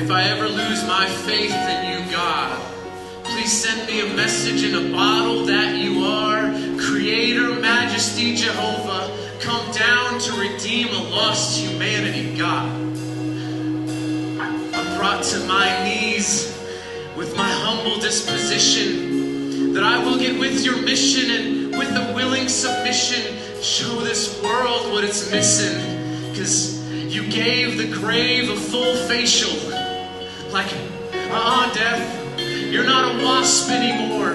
if I ever lose my faith in you, God, please send me a message in a bottle that you are, Creator, Majesty, Jehovah, come down to redeem a lost humanity, God. I'm brought to my knees with my humble disposition, that I will get with your mission and with a willing submission, show this world what it's missing, because you gave the grave a full facial. Like, death, you're not a wasp anymore.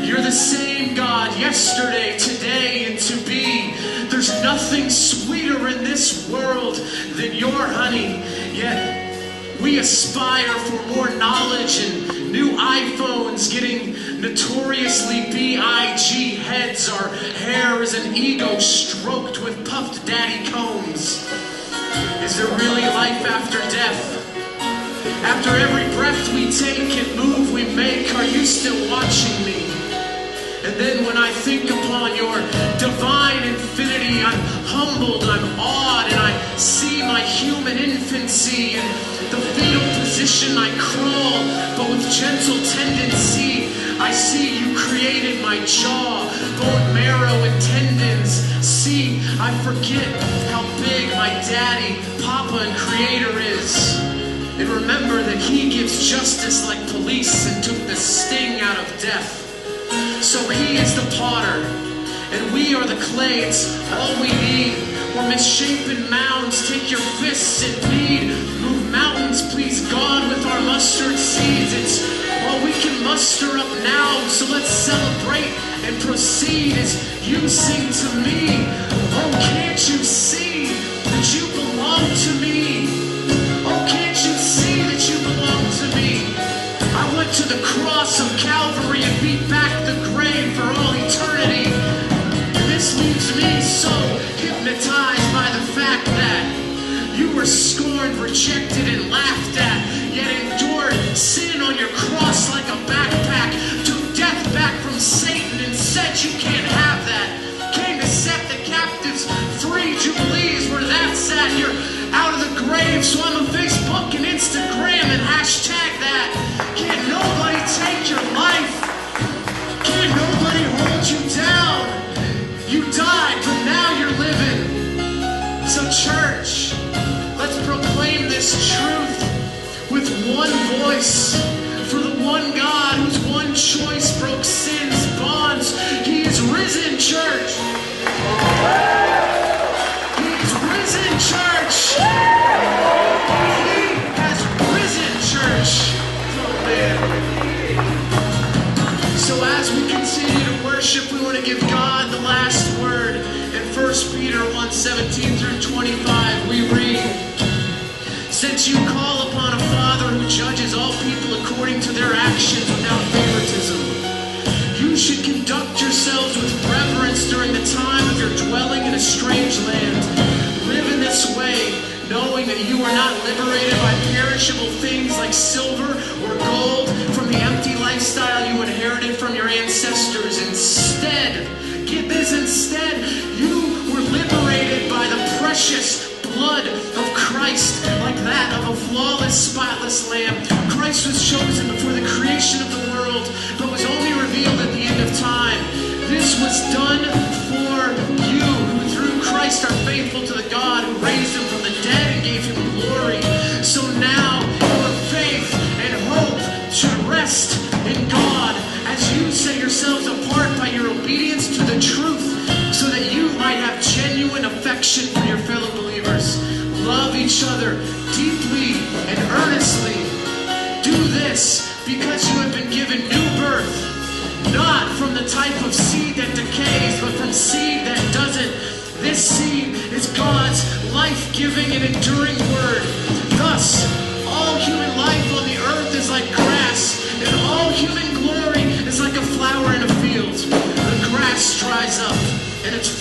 You're the same God yesterday, today, and to be. There's nothing sweeter in this world than your honey. Yet we aspire for more knowledge and new iPhones, getting notoriously B.I.G. heads. Our hair is an ego stroked with puffed daddy combs. Is there really life after death? After every breath we take and move we make, are you still watching me? And then when I think upon your divine infinity, I'm humbled, I'm awed, and I see my human infancy. In the fetal position I crawl, but with gentle tendency, I see you created my jaw, bone marrow and tendons. See, I forget how big my daddy, Papa, and Creator is. And remember that he gives justice like police and took the sting out of death. So he is the potter, and we are the clay. It's all we need. We're misshapen mounds. Take your fists and bead. Move mountains, please God, with our mustard seeds. It's all we can muster up now. So let's celebrate and proceed as you sing to me. Oh, can't you see that you belong to me? Oh, can't you see that you belong to me? I went to the cross of Calvary and beat back the grave for all eternity. And this leaves me so hypnotized by the fact that you were scorned, rejected, and laughed at, yet endured sin on your cross like a backpack, took death back from Satan and said you can't have that. Came to set the captives free. Jubilee is where that's at. You're out of the grave, so I'm on Facebook and Instagram and hashtag that. Can't nobody take your life. Can't nobody hold you down. You died, but now you're living. So church, let's proclaim this truth with one voice for the one God whose one choice broke sin's bonds. He is risen, church. He is risen, church. He has risen, church. So as we continue to worship, we want to give God the last word. In 1 Peter 1:17 through 25, we read, since you call upon a Father who judges all people according to their actions without favoritism, you should conduct yourselves with reverence during the time of your dwelling in a strange land. Live in this way, knowing that you are not liberated by perishable things like silver or gold from the empty lifestyle you inherited from your ancestors. Instead, get this, instead, you were liberated by the precious blood of Christ, like that of a flawless, spotless lamb. Christ was chosen before the creation of the world, but was only revealed at the end of time. This was done for you, who through Christ are faithful to the God who raised him from the dead and gave him glory. So now your faith and hope should rest in God as you set yourselves apart by your obedience to the truth, so that you might have genuine affection for your fellow believers. Love each other deeply and earnestly. Do this because you have been given new birth, not from the type of seed that decays, but from seed that doesn't. This seed is God's life-giving and enduring word. Thus, all human life on the earth is like grass, and all human glory is like a flower in a field. The grass dries up, and its